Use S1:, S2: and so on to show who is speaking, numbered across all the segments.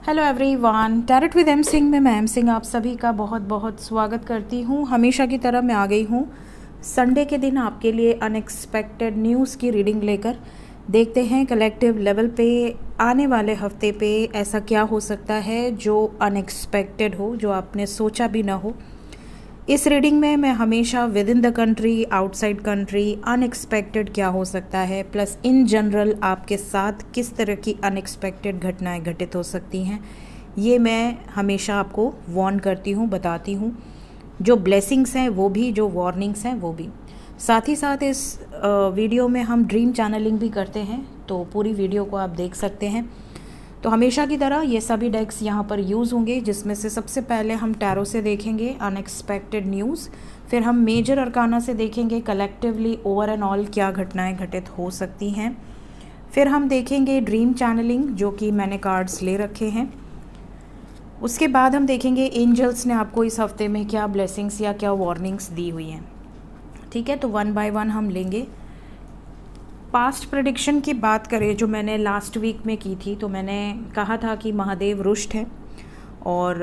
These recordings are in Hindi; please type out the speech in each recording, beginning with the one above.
S1: Hello everyone, tarot with M Singh में मैं एम सिंह आप सभी का बहुत बहुत स्वागत करती हूँ। हमेशा की तरह मैं आ गई हूँ संडे के दिन आपके लिए अनएक्सपेक्टेड न्यूज़ की रीडिंग लेकर। देखते हैं कलेक्टिव लेवल पे आने वाले हफ्ते पे ऐसा क्या हो सकता है जो अनएक्सपेक्टेड हो, जो आपने सोचा भी ना हो। इस रीडिंग में मैं हमेशा with in the country, outside country, unexpected क्या हो सकता है, प्लस इन जनरल आपके साथ किस तरह की अनएक्सपेक्टेड घटनाएं घटित हो सकती हैं, ये मैं हमेशा आपको वार्न करती हूँ, बताती हूँ। जो ब्लेसिंग्स हैं वो भी, जो वार्निंग्स हैं वो भी। साथ ही साथ इस वीडियो में हम ड्रीम चैनलिंग भी करते हैं, तो पूरी वीडियो को आप देख सकते हैं। तो हमेशा की तरह ये सभी डेक्स यहाँ पर यूज़ होंगे, जिसमें से सबसे पहले हम टैरो से देखेंगे अनएक्सपेक्टेड न्यूज़, फिर हम मेजर अरकाना से देखेंगे कलेक्टिवली ओवर एंड ऑल क्या घटनाएं घटित हो सकती हैं, फिर हम देखेंगे ड्रीम चैनलिंग जो कि मैंने कार्ड्स ले रखे हैं। उसके बाद हम देखेंगे एंजल्स ने आपको इस हफ्ते में क्या ब्लेसिंग्स या क्या वार्निंग्स दी हुई हैं। ठीक है, तो वन बाय वन हम लेंगे। पास्ट प्रेडिक्शन की बात करें जो मैंने लास्ट वीक में की थी, तो मैंने कहा था कि महादेव रुष्ट हैं और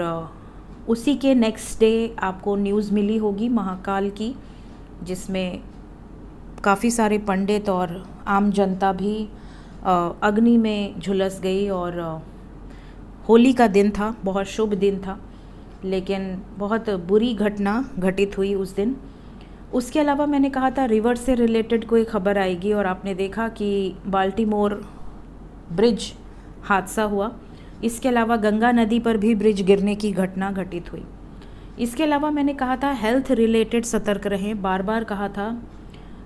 S1: उसी के नेक्स्ट डे आपको न्यूज़ मिली होगी महाकाल की, जिसमें काफ़ी सारे पंडित और आम जनता भी अग्नि में झुलस गई। और होली का दिन था, बहुत शुभ दिन था, लेकिन बहुत बुरी घटना घटित हुई उस दिन। उसके अलावा मैंने कहा था रिवर से रिलेटेड कोई खबर आएगी, और आपने देखा कि बाल्टीमोर ब्रिज हादसा हुआ। इसके अलावा गंगा नदी पर भी ब्रिज गिरने की घटना घटित हुई। इसके अलावा मैंने कहा था हेल्थ रिलेटेड सतर्क रहें, बार बार कहा था।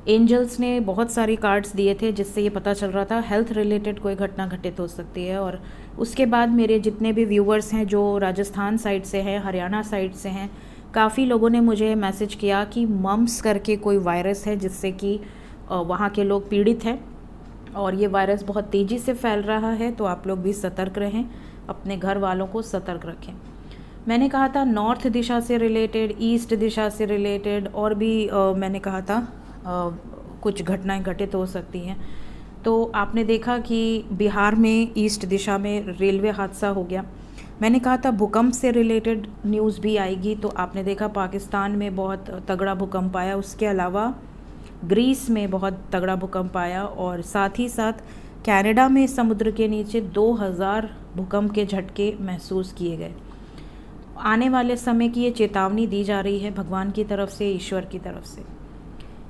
S1: एंजल्स ने बहुत सारी कार्ड्स दिए थे जिससे ये पता चल रहा था हेल्थ रिलेटेड कोई घटना घटित हो सकती है। और उसके बाद मेरे जितने भी व्यूवर्स हैं जो राजस्थान साइड से हैं, हरियाणा साइड से हैं, काफ़ी लोगों ने मुझे मैसेज किया कि मम्स करके कोई वायरस है जिससे कि वहाँ के लोग पीड़ित हैं और ये वायरस बहुत तेज़ी से फैल रहा है, तो आप लोग भी सतर्क रहें, अपने घर वालों को सतर्क रखें। मैंने कहा था नॉर्थ दिशा से रिलेटेड, ईस्ट दिशा से रिलेटेड और भी मैंने कहा था कुछ घटनाएं घटित हो सकती हैं। तो आपने देखा कि बिहार में ईस्ट दिशा में रेलवे हादसा हो गया। मैंने कहा था भूकंप से रिलेटेड न्यूज़ भी आएगी, तो आपने देखा पाकिस्तान में बहुत तगड़ा भूकंप आया, उसके अलावा ग्रीस में बहुत तगड़ा भूकंप आया, और साथ ही साथ कनाडा में समुद्र के नीचे 2000 भूकंप के झटके महसूस किए गए। आने वाले समय की ये चेतावनी दी जा रही है भगवान की तरफ से, ईश्वर की तरफ से।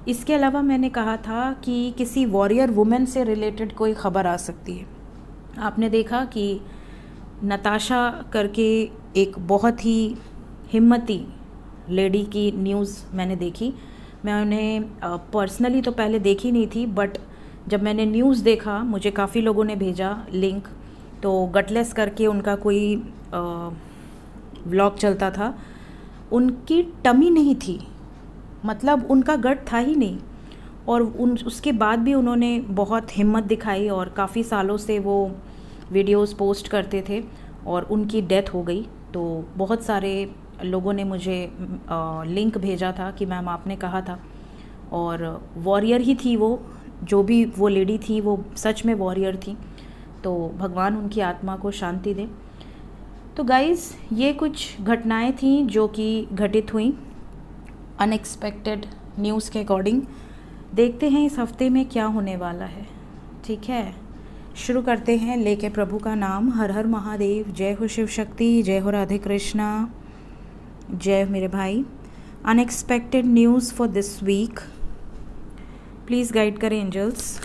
S1: इसके अलावा मैंने कहा था कि किसी वॉरियर वुमेन से रिलेटेड कोई ख़बर आ सकती है। आपने देखा कि नताशा करके एक बहुत ही हिम्मती लेडी की न्यूज़ मैंने देखी। मैं उन्हें पर्सनली तो पहले देखी नहीं थी, बट जब मैंने न्यूज़ देखा, मुझे काफ़ी लोगों ने भेजा लिंक, तो गटलेस करके उनका कोई व्लॉग चलता था। उनकी टमी नहीं थी, मतलब उनका गट था ही नहीं, और उसके बाद भी उन्होंने बहुत हिम्मत दिखाई और काफ़ी सालों से वो वीडियोस पोस्ट करते थे, और उनकी डेथ हो गई। तो बहुत सारे लोगों ने मुझे लिंक भेजा था कि मैम आपने कहा था, और वॉरियर ही थी वो, जो भी वो लेडी थी वो सच में वॉरियर थी। तो भगवान उनकी आत्मा को शांति दे। तो गाइज़, ये कुछ घटनाएं थीं जो कि घटित हुई अनएक्सपेक्टेड न्यूज़ के अकॉर्डिंग। देखते हैं इस हफ्ते में क्या होने वाला है। ठीक है, शुरू करते हैं लेके प्रभु का नाम। हर हर महादेव, जय हो शिव शक्ति, जय हो राधे कृष्णा, जय हो मेरे भाई। Unexpected news for this week, please guide करें angels.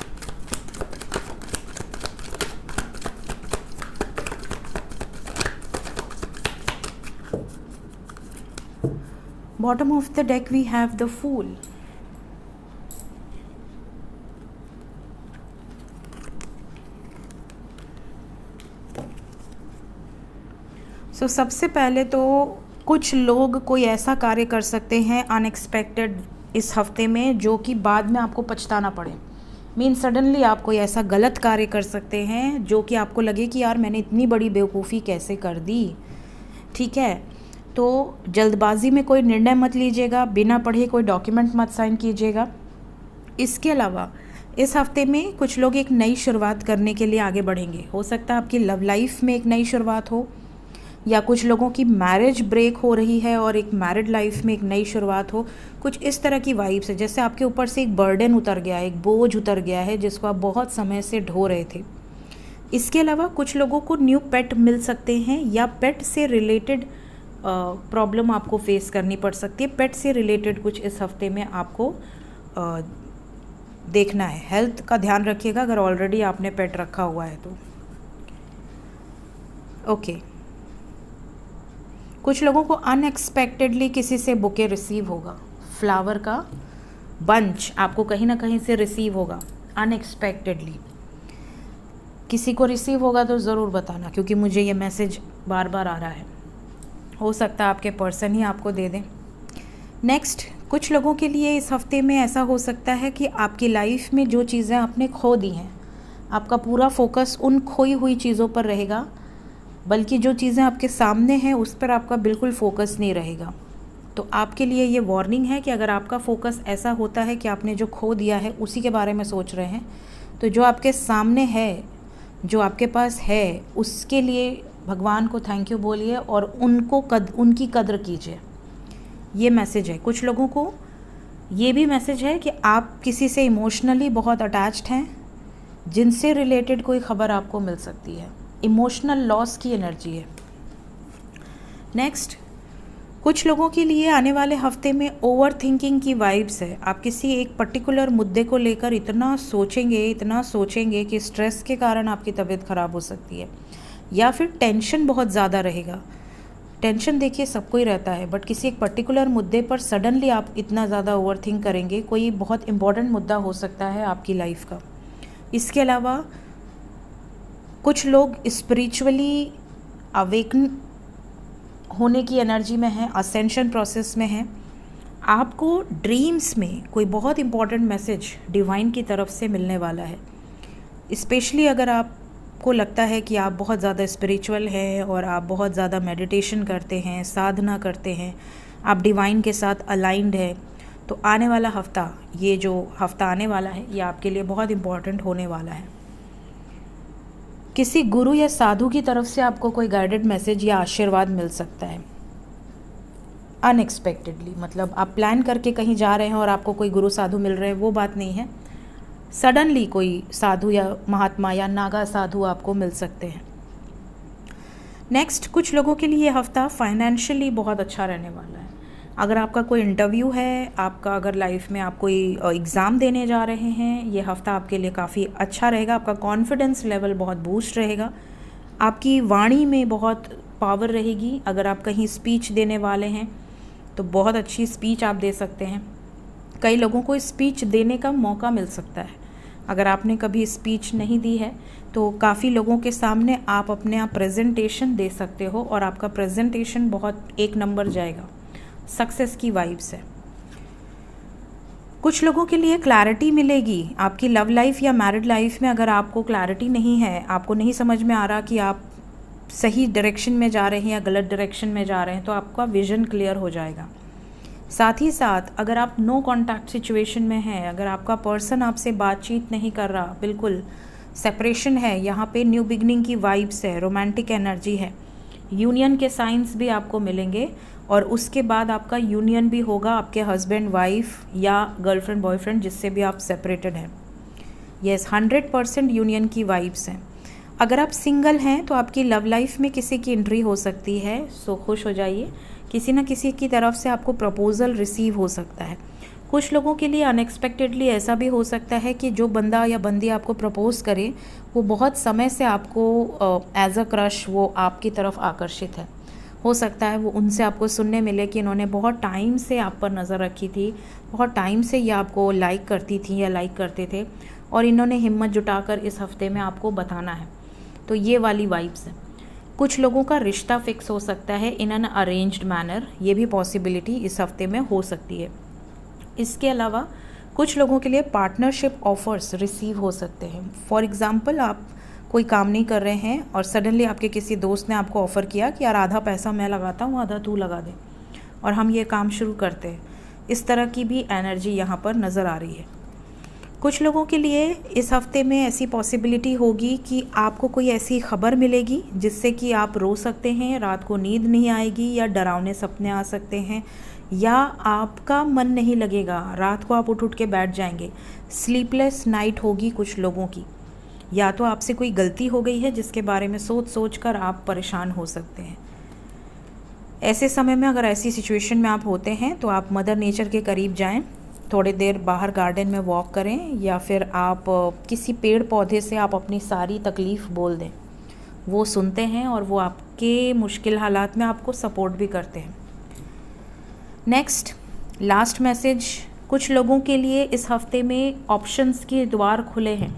S1: Bottom of the deck we have the fool. So सबसे पहले तो कुछ लोग कोई ऐसा कार्य कर सकते हैं अनएक्सपेक्टेड इस हफ्ते में जो कि बाद में आपको पछताना पड़े। मीन सडनली आप कोई ऐसा गलत कार्य कर सकते हैं जो कि आपको लगे कि यार मैंने इतनी बड़ी बेवकूफ़ी कैसे कर दी। ठीक है, तो जल्दबाजी में कोई निर्णय मत लीजिएगा, बिना पढ़े कोई डॉक्यूमेंट मत साइन कीजिएगा। इसके अलावा इस हफ्ते में कुछ लोग एक नई शुरुआत करने के लिए आगे बढ़ेंगे। हो सकता है आपकी लव लाइफ में एक नई शुरुआत हो, या कुछ लोगों की मैरिज ब्रेक हो रही है और एक मैरिड लाइफ में एक नई शुरुआत हो। कुछ इस तरह की वाइब्स है, जैसे आपके ऊपर से एक बर्डन उतर गया है, एक बोझ उतर गया है जिसको आप बहुत समय से ढो रहे थे। इसके अलावा कुछ लोगों को न्यू पेट मिल सकते हैं, या पेट से रिलेटेड प्रॉब्लम आपको फेस करनी पड़ सकती है। पेट से रिलेटेड कुछ इस हफ्ते में आपको देखना है। हेल्थ का ध्यान रखिएगा अगर ऑलरेडी आपने पेट रखा हुआ है तो। ओके, कुछ लोगों को अनएक्सपेक्टेडली किसी से बुके रिसीव होगा। फ्लावर का बंच आपको कहीं ना कहीं से रिसीव होगा अनएक्सपेक्टेडली। किसी को रिसीव होगा तो ज़रूर बताना, क्योंकि मुझे ये मैसेज बार बार आ रहा है। हो सकता है आपके पर्सन ही आपको दे दें। नेक्स्ट, कुछ लोगों के लिए इस हफ्ते में ऐसा हो सकता है कि आपकी लाइफ में जो चीज़ें आपने खो दी हैं, आपका पूरा फोकस उन खोई हुई चीज़ों पर रहेगा, बल्कि जो चीज़ें आपके सामने हैं उस पर आपका बिल्कुल फोकस नहीं रहेगा। तो आपके लिए ये वार्निंग है कि अगर आपका फोकस ऐसा होता है कि आपने जो खो दिया है उसी के बारे में सोच रहे हैं, तो जो आपके सामने है, जो आपके पास है, उसके लिए भगवान को थैंक यू बोलिए और उनकी कद्र कीजिए। ये मैसेज है। कुछ लोगों को ये भी मैसेज है कि आप किसी से इमोशनली बहुत अटैच्ड हैं, जिनसे रिलेटेड कोई ख़बर आपको मिल सकती है। इमोशनल लॉस की एनर्जी है। नेक्स्ट, कुछ लोगों के लिए आने वाले हफ्ते में ओवर थिंकिंग की वाइब्स है। आप किसी एक पर्टिकुलर मुद्दे को लेकर इतना सोचेंगे कि स्ट्रेस के कारण आपकी तबीयत ख़राब हो सकती है, या फिर टेंशन बहुत ज़्यादा रहेगा। टेंशन देखिए सबको ही रहता है, बट किसी एक पर्टिकुलर मुद्दे पर सडनली आप इतना ज़्यादा ओवर थिंक करेंगे। कोई बहुत इंपॉर्टेंट मुद्दा हो सकता है आपकी लाइफ का। इसके अलावा कुछ लोग स्पिरिचुअली अवेकन होने की एनर्जी में हैं, असेंशन प्रोसेस में हैं। आपको ड्रीम्स में कोई बहुत इंपॉर्टेंट मैसेज डिवाइन की तरफ से मिलने वाला है। स्पेशली अगर आपको लगता है कि आप बहुत ज़्यादा स्पिरिचुअल हैं और आप बहुत ज़्यादा मेडिटेशन करते हैं, साधना करते हैं, आप डिवाइन के साथ अलाइंड है, तो आने वाला हफ्ता, ये जो हफ्ता आने वाला है, ये आपके लिए बहुत इम्पॉर्टेंट होने वाला है। किसी गुरु या साधु की तरफ से आपको कोई गाइडेड मैसेज या आशीर्वाद मिल सकता है अनएक्सपेक्टेडली। मतलब आप प्लान करके कहीं जा रहे हैं और आपको कोई गुरु साधु मिल रहे हैं, वो बात नहीं है। सडनली कोई साधु या महात्मा या नागा साधु आपको मिल सकते हैं। नेक्स्ट, कुछ लोगों के लिए ये हफ्ता फाइनेंशियली बहुत अच्छा रहने वाला है। अगर आपका कोई इंटरव्यू है, आपका अगर लाइफ में आप कोई एग्ज़ाम देने जा रहे हैं, ये हफ्ता आपके लिए काफ़ी अच्छा रहेगा। आपका कॉन्फिडेंस लेवल बहुत बूस्ट रहेगा। आपकी वाणी में बहुत पावर रहेगी। अगर आप कहीं स्पीच देने वाले हैं तो बहुत अच्छी स्पीच आप दे सकते हैं। कई लोगों को स्पीच देने का मौका मिल सकता है। अगर आपने कभी स्पीच नहीं दी है तो काफ़ी लोगों के सामने आप अपने आप प्रेजेंटेशन दे सकते हो और आपका प्रेजेंटेशन बहुत एक नंबर जाएगा। सक्सेस की वाइब्स है। कुछ लोगों के लिए क्लैरिटी मिलेगी आपकी लव लाइफ या मैरिड लाइफ में। अगर आपको क्लैरिटी नहीं है, आपको नहीं समझ में आ रहा कि आप सही डायरेक्शन में जा रहे हैं या गलत डायरेक्शन में जा रहे हैं, तो आपका विजन क्लियर हो जाएगा। साथ ही साथ अगर आप नो कॉन्टैक्ट सिचुएशन में हैं, अगर आपका पर्सन आपसे बातचीत नहीं कर रहा, बिल्कुल सेपरेशन है, यहाँ पे न्यू बिगनिंग की वाइब्स है, रोमांटिक एनर्जी है, यूनियन के साइंस भी आपको मिलेंगे और उसके बाद आपका यूनियन भी होगा आपके हस्बैंड वाइफ या गर्लफ्रेंड बॉयफ्रेंड जिससे भी आप सेपरेटेड हैं। यस, 100% यूनियन की वाइब्स हैं। अगर आप सिंगल हैं तो आपकी लव लाइफ में किसी की एंट्री हो सकती है, सो खुश हो जाइए। किसी न किसी की तरफ से आपको प्रपोजल रिसीव हो सकता है। कुछ लोगों के लिए अनएक्सपेक्टेडली ऐसा भी हो सकता है कि जो बंदा या बंदी आपको प्रपोज करे वो बहुत समय से आपको एज अ क्रश वो आपकी तरफ आकर्षित है। हो सकता है वो उनसे आपको सुनने मिले कि इन्होंने बहुत टाइम से आप पर नज़र रखी थी, बहुत टाइम से ये आपको लाइक करती थी या लाइक करते थे और इन्होंने हिम्मत जुटाकर इस हफ्ते में आपको बताना है। तो ये वाली वाइब्स है। कुछ लोगों का रिश्ता फिक्स हो सकता है इन एन अरेंज्ड मैनर, ये भी पॉसिबिलिटी इस हफ्ते में हो सकती है। इसके अलावा कुछ लोगों के लिए पार्टनरशिप ऑफर्स रिसीव हो सकते हैं। फॉर एग्ज़ाम्पल, आप कोई काम नहीं कर रहे हैं और सडनली आपके किसी दोस्त ने आपको ऑफ़र किया कि यार आधा पैसा मैं लगाता हूँ, आधा तू लगा दे और हम ये काम शुरू करते हैं। इस तरह की भी एनर्जी यहाँ पर नज़र आ रही है। कुछ लोगों के लिए इस हफ्ते में ऐसी पॉसिबिलिटी होगी कि आपको कोई ऐसी खबर मिलेगी जिससे कि आप रो सकते हैं, रात को नींद नहीं आएगी या डरावने सपने आ सकते हैं, या आपका मन नहीं लगेगा, रात को आप उठ के बैठ जाएंगे। स्लीपलेस नाइट होगी कुछ लोगों की, या तो आपसे कोई गलती हो गई है जिसके बारे में सोच कर आप परेशान हो सकते हैं। ऐसे समय में अगर ऐसी सिचुएशन में आप होते हैं तो आप मदर नेचर के करीब जाएं, थोड़ी देर बाहर गार्डन में वॉक करें, या फिर आप किसी पेड़ पौधे से आप अपनी सारी तकलीफ़ बोल दें। वो सुनते हैं और वो आपके मुश्किल हालात में आपको सपोर्ट भी करते हैं। नेक्स्ट, लास्ट मैसेज, कुछ लोगों के लिए इस हफ्ते में ऑप्शंस के द्वार खुले हैं।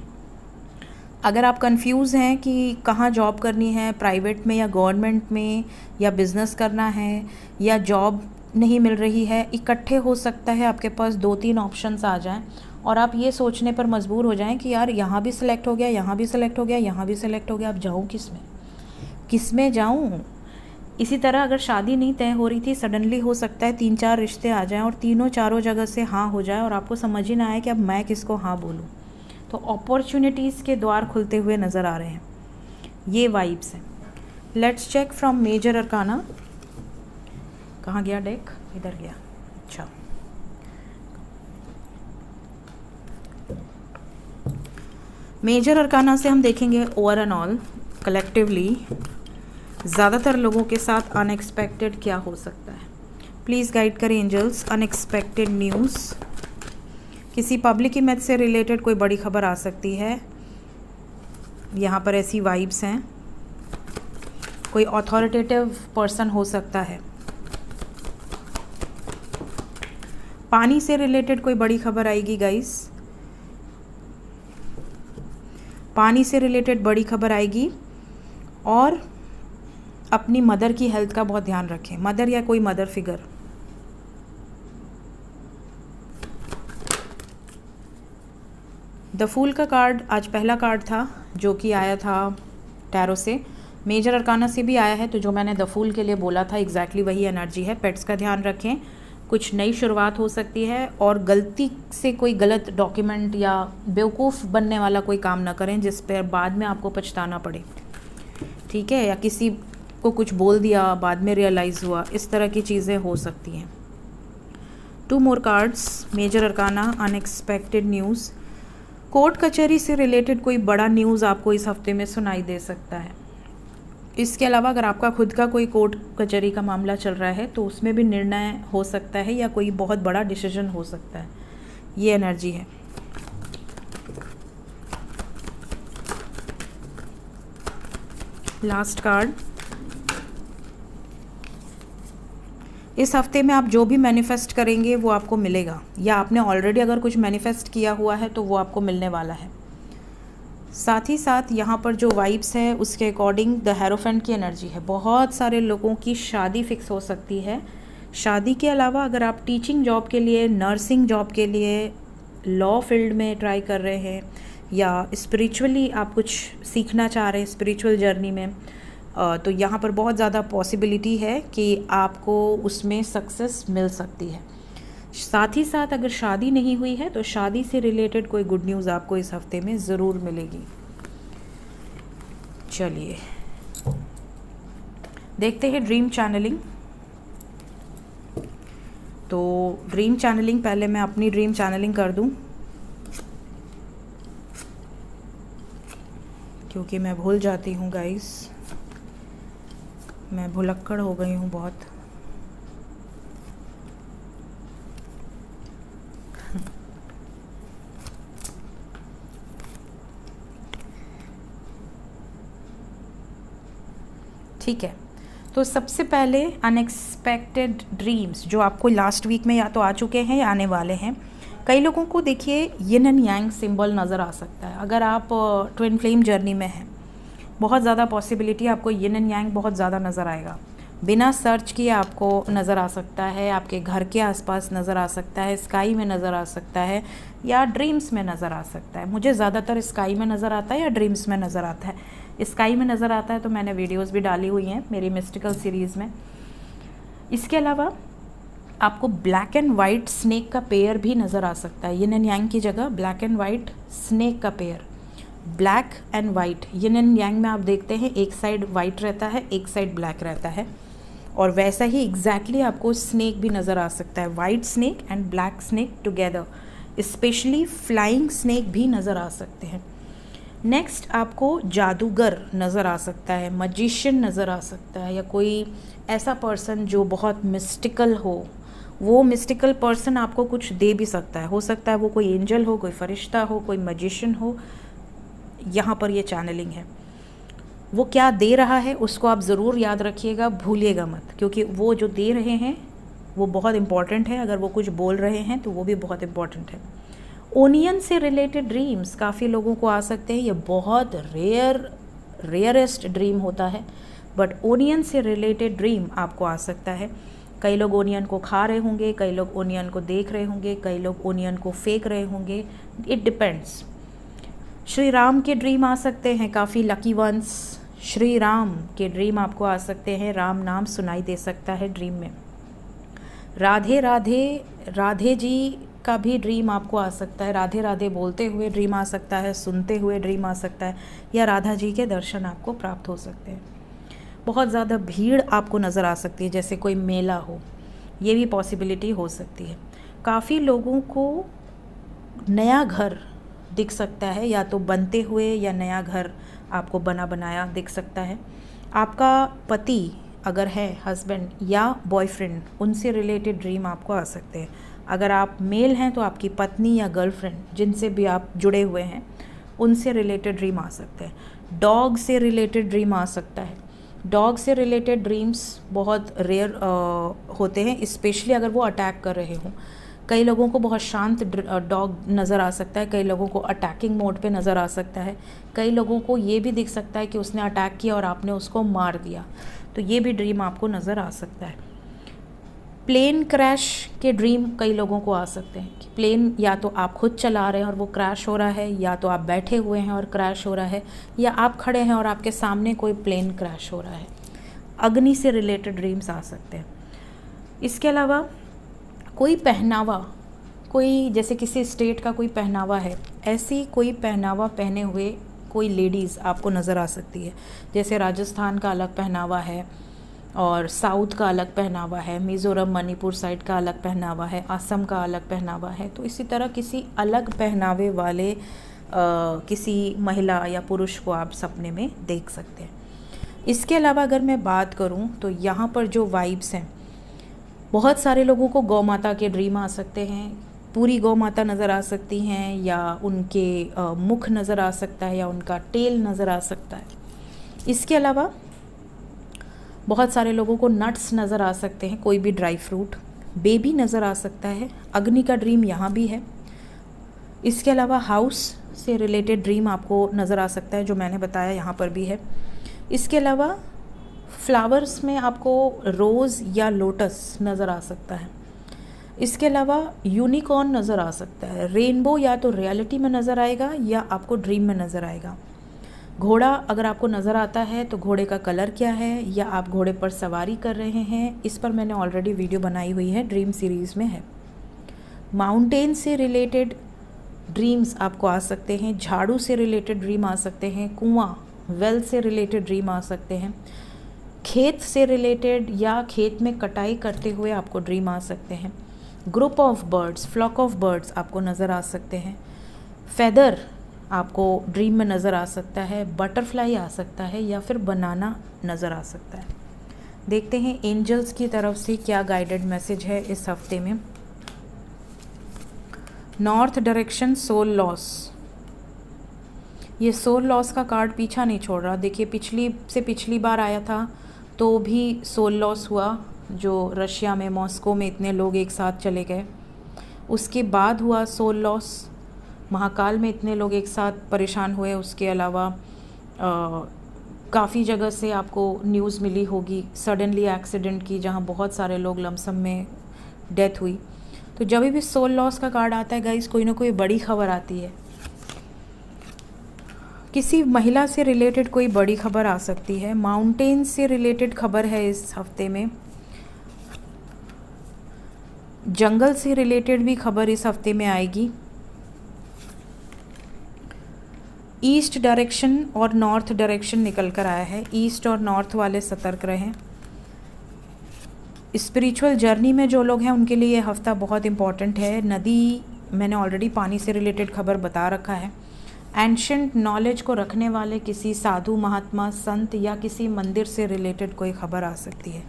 S1: अगर आप कंफ्यूज हैं कि कहाँ जॉब करनी है, प्राइवेट में या गवर्नमेंट में, या बिज़नेस करना है, या जॉब नहीं मिल रही है, इकट्ठे हो सकता है आपके पास 2-3 ऑप्शंस आ जाएं और आप ये सोचने पर मजबूर हो जाएं कि यार यहाँ भी सिलेक्ट हो गया, यहाँ भी सिलेक्ट हो गया, यहाँ भी सिलेक्ट हो गया, अब जाऊँ किस में जाऊँ। इसी तरह अगर शादी नहीं तय हो रही थी, सडनली हो सकता है 3-4 रिश्ते आ जाएं और तीनों चारों जगह से हाँ हो जाए और आपको समझ ही ना आए कि अब मैं किसको हाँ बोलूँ। तो अपॉर्चुनिटीज़ के द्वार खुलते हुए नज़र आ रहे हैं, ये वाइब्स हैं। Let's check from major arcana. कहाँ गया डेक? इधर गया। अच्छा, मेजर अरकाना से हम देखेंगे ओवर एंड ऑल कलेक्टिवली ज़्यादातर लोगों के साथ अनएक्सपेक्टेड क्या हो सकता है। प्लीज़ गाइड करें एंजल्स। अनएक्सपेक्टेड न्यूज़, किसी पब्लिक इमेज से रिलेटेड कोई बड़ी खबर आ सकती है, यहाँ पर ऐसी वाइब्स हैं। कोई अथॉरिटेटिव पर्सन हो सकता है। पानी से रिलेटेड कोई बड़ी खबर आएगी गाइस, पानी से रिलेटेड बड़ी खबर आएगी। और अपनी मदर की हेल्थ का बहुत ध्यान रखें, मदर या कोई मदर फिगर। द फूल का कार्ड आज पहला कार्ड था जो कि आया था टैरो से, मेजर अरकाना से भी आया है, तो जो मैंने द फूल के लिए बोला था एग्जैक्टली वही एनर्जी है। पेट्स का ध्यान रखें, कुछ नई शुरुआत हो सकती है, और गलती से कोई गलत डॉक्यूमेंट या बेवकूफ़ बनने वाला कोई काम ना करें जिस पर बाद में आपको पछताना पड़े, ठीक है, या किसी को कुछ बोल दिया बाद में रियलाइज़ हुआ, इस तरह की चीज़ें हो सकती हैं। 2 more cards, major arcana, unexpected news. Court कचहरी से रिलेटेड कोई बड़ा न्यूज़ आपको इस हफ्ते में सुनाई दे सकता है। इसके अलावा अगर आपका खुद का कोई कोर्ट कचहरी का मामला चल रहा है तो उसमें भी निर्णय हो सकता है या कोई बहुत बड़ा डिसीजन हो सकता है, ये एनर्जी है। लास्ट कार्ड, इस हफ्ते में आप जो भी मैनिफेस्ट करेंगे वो आपको मिलेगा, या आपने ऑलरेडी अगर कुछ मैनिफेस्ट किया हुआ है तो वो आपको मिलने वाला है। साथ ही साथ यहाँ पर जो वाइब्स है उसके अकॉर्डिंग द हेरोफेंट की एनर्जी है। बहुत सारे लोगों की शादी फिक्स हो सकती है। शादी के अलावा अगर आप टीचिंग जॉब के लिए, नर्सिंग जॉब के लिए, लॉ फील्ड में ट्राई कर रहे हैं, या स्पिरिचुअली आप कुछ सीखना चाह रहे हैं स्पिरिचुअल जर्नी में, तो यहाँ पर बहुत ज़्यादा पॉसिबिलिटी है कि आपको उसमें सक्सेस मिल सकती है। साथ ही साथ अगर शादी नहीं हुई है तो शादी से रिलेटेड कोई गुड न्यूज़ आपको इस हफ्ते में ज़रूर मिलेगी। चलिए देखते हैं ड्रीम चैनलिंग। तो ड्रीम चैनलिंग, पहले मैं अपनी ड्रीम चैनलिंग कर दूं क्योंकि मैं भूल जाती हूँ गाइस, मैं भुलक्कड़ हो गई हूँ बहुत। ठीक है, तो सबसे पहले अनएक्सपेक्टेड ड्रीम्स जो आपको लास्ट वीक में या तो आ चुके हैं या आने वाले हैं। कई लोगों को देखिए यिन एंड यांग सिंबल नज़र आ सकता है। अगर आप ट्विन फ्लेम जर्नी में हैं, बहुत ज़्यादा पॉसिबिलिटी आपको यिन एंड यांग बहुत ज़्यादा नज़र आएगा। बिना सर्च किए आपको नज़र आ सकता है, आपके घर के आसपास नज़र आ सकता है, स्काई में नज़र आ सकता है, या ड्रीम्स में नज़र आ सकता है। मुझे ज़्यादातर स्काई में नज़र आता है या ड्रीम्स में नज़र आता है। स्काई में नज़र आता है तो मैंने वीडियोस भी डाली हुई हैं मेरी मिस्टिकल सीरीज़ में। इसके अलावा आपको ब्लैक एंड वाइट स्नेक का पेयर भी नज़र आ सकता है। यिन एंड यांग की जगह ब्लैक एंड वाइट स्नेक का pair, black and white. Yin and yang में आप देखते हैं एक साइड वाइट रहता है, एक साइड ब्लैक रहता है, और वैसा ही एग्जैक्टली आपको स्नेक भी नज़र आ सकता है, white snake and black snake together. Specially flying snake भी नज़र आ सकते हैं। नेक्स्ट आपको जादूगर नज़र आ सकता है, मजिशियन नज़र आ सकता है, या कोई ऐसा पर्सन जो बहुत मिस्टिकल हो। वो मिस्टिकल पर्सन आपको कुछ दे भी सकता है, हो सकता है वो कोई एंजल हो, कोई फरिश्ता हो, कोई मजिशियन हो। यहाँ पर ये चैनलिंग है। वो क्या दे रहा है उसको आप ज़रूर याद रखिएगा, भूलिएगा मत, क्योंकि वो जो दे रहे हैं वो बहुत इम्पॉर्टेंट है। अगर वो कुछ बोल रहे हैं तो वो भी बहुत इम्पॉर्टेंट है। ओनियन से रिलेटेड ड्रीम्स काफ़ी लोगों को आ सकते हैं। ये बहुत रेयरेस्ट ड्रीम होता है, बट ओनियन से रिलेटेड ड्रीम आपको आ सकता है। कई लोग ओनियन को खा रहे होंगे, कई लोग ओनियन को देख रहे होंगे, कई लोग ओनियन को फेंक रहे होंगे, इट डिपेंड्स। श्री राम के ड्रीम आ सकते हैं, काफ़ी लकी वंस। श्री राम के ड्रीम आपको आ सकते हैं, राम नाम सुनाई दे सकता है ड्रीम में। राधे राधे राधे जी का भी ड्रीम आपको आ सकता है, राधे राधे बोलते हुए ड्रीम आ सकता है, सुनते हुए ड्रीम आ सकता है, या राधा जी के दर्शन आपको प्राप्त हो सकते हैं। बहुत ज़्यादा भीड़ आपको नज़र आ सकती है, जैसे कोई मेला हो, ये भी पॉसिबिलिटी हो सकती है। काफ़ी लोगों को नया घर दिख सकता है, या तो बनते हुए या नया घर आपको बना बनाया दिख सकता है। आपका पति अगर है, हस्बैंड या बॉयफ्रेंड, उनसे रिलेटेड ड्रीम आपको आ सकते हैं। अगर आप मेल हैं तो आपकी पत्नी या गर्लफ्रेंड, जिनसे भी आप जुड़े हुए हैं, उनसे रिलेटेड ड्रीम आ सकते हैं। डॉग से रिलेटेड ड्रीम आ सकता है। डॉग से रिलेटेड ड्रीम्स बहुत रेयर होते हैं, स्पेशली अगर वो अटैक कर रहे हों। कई लोगों को बहुत शांत डॉग नज़र आ सकता है, कई लोगों को अटैकिंग मोड पे नज़र आ सकता है, कई लोगों को ये भी दिख सकता है कि उसने अटैक किया और आपने उसको मार दिया, तो ये भी ड्रीम आपको नज़र आ सकता है। प्लेन क्रैश के ड्रीम कई लोगों को आ सकते हैं कि प्लेन या तो आप खुद चला रहे हैं और वो क्रैश हो रहा है, या तो आप बैठे हुए हैं और क्रैश हो रहा है, या आप खड़े हैं और आपके सामने कोई प्लेन क्रैश हो रहा है। अग्नि से रिलेटेड ड्रीम्स आ सकते हैं। इसके अलावा कोई पहनावा, कोई जैसे किसी स्टेट का कोई पहनावा है, ऐसी कोई पहनावा पहने हुए कोई लेडीज़ आपको नज़र आ सकती है। जैसे राजस्थान का अलग पहनावा है, और साउथ का अलग पहनावा है, मिज़ोरम मणिपुर साइड का अलग पहनावा है, असम का अलग पहनावा है। तो इसी तरह किसी अलग पहनावे वाले किसी महिला या पुरुष को आप सपने में देख सकते हैं। इसके अलावा अगर मैं बात करूं तो यहाँ पर जो वाइब्स हैं, बहुत सारे लोगों को गौ माता के ड्रीम आ सकते हैं, पूरी गौ माता नज़र आ सकती हैं, या उनके मुख नज़र आ सकता है, या उनका टेल नज़र आ सकता है। इसके अलावा बहुत सारे लोगों को नट्स नज़र आ सकते हैं, कोई भी ड्राई फ्रूट, बेबी नज़र आ सकता है। अग्नि का ड्रीम यहाँ भी है। इसके अलावा हाउस से रिलेटेड ड्रीम आपको नज़र आ सकता है, जो मैंने बताया यहाँ पर भी है। इसके अलावा फ्लावर्स में आपको रोज़ या लोटस नज़र आ सकता है। इसके अलावा यूनिकॉर्न नज़र आ सकता है। रेनबो या तो रियलिटी में नज़र आएगा या आपको ड्रीम में नज़र आएगा। घोड़ा अगर आपको नज़र आता है तो घोड़े का कलर क्या है, या आप घोड़े पर सवारी कर रहे हैं, इस पर मैंने ऑलरेडी वीडियो बनाई हुई है, ड्रीम सीरीज़ में है। माउंटेन से रिलेटेड ड्रीम्स आपको आ सकते हैं, झाड़ू से रिलेटेड ड्रीम आ सकते हैं, कुआं वेल से रिलेटेड ड्रीम आ सकते हैं, खेत से रिलेटेड या खेत में कटाई करते हुए आपको ड्रीम आ सकते हैं। Group of birds, flock of birds आपको नज़र आ सकते हैं। फेदर आपको ड्रीम में नज़र आ सकता है, बटरफ्लाई आ सकता है, या फिर बनाना नज़र आ सकता है। देखते हैं एंजल्स की तरफ से क्या गाइडेड मैसेज है इस हफ्ते में। नॉर्थ डायरेक्शन सोल लॉस, ये सोल लॉस का कार्ड पीछा नहीं छोड़ रहा। देखिए पिछली बार आया था तो भी सोल लॉस हुआ, जो रशिया में मॉस्को में इतने लोग एक साथ चले गए। उसके बाद हुआ सोल लॉस, महाकाल में इतने लोग एक साथ परेशान हुए। उसके अलावा काफ़ी जगह से आपको न्यूज़ मिली होगी सडनली एक्सीडेंट की, जहां बहुत सारे लोग लमसम में डेथ हुई। तो जब भी सोल लॉस का कार्ड आता है गाइस, कोई ना कोई बड़ी खबर आती है। किसी महिला से रिलेटेड कोई बड़ी खबर आ सकती है। माउंटेन से रिलेटेड खबर है इस हफ्ते में। जंगल से रिलेटेड भी खबर इस हफ्ते में आएगी। ईस्ट डायरेक्शन और नॉर्थ डायरेक्शन निकल कर आया है, ईस्ट और नॉर्थ वाले सतर्क रहें। स्पिरिचुअल जर्नी में जो लोग हैं उनके लिए ये हफ्ता बहुत इम्पॉर्टेंट है। नदी, मैंने ऑलरेडी पानी से रिलेटेड खबर बता रखा है। एंशंट नॉलेज को रखने वाले किसी साधु महात्मा संत या किसी मंदिर से रिलेटेड कोई खबर आ सकती है।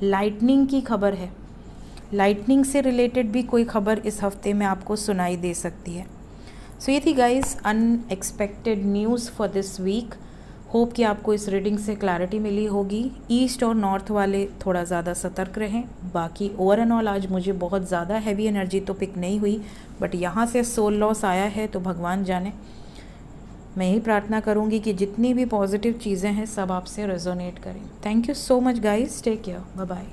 S1: लाइटनिंग की खबर है, लाइटनिंग से रिलेटेड भी कोई खबर इस हफ्ते में आपको सुनाई दे सकती है। सो ये थी guys unexpected news for this week. Hope कि आपको इस रीडिंग से क्लैरिटी मिली होगी। ईस्ट और नॉर्थ वाले थोड़ा ज़्यादा सतर्क रहें। बाकी ओवर एंड ऑल आज मुझे बहुत ज़्यादा हैवी एनर्जी तो पिक नहीं हुई, बट यहाँ से सोल लॉस आया है तो भगवान जाने। मैं यही प्रार्थना करूँगी कि जितनी भी पॉजिटिव चीज़ें हैं सब आपसे रेजोनेट करें। Thank you so much guys, take care, bye bye.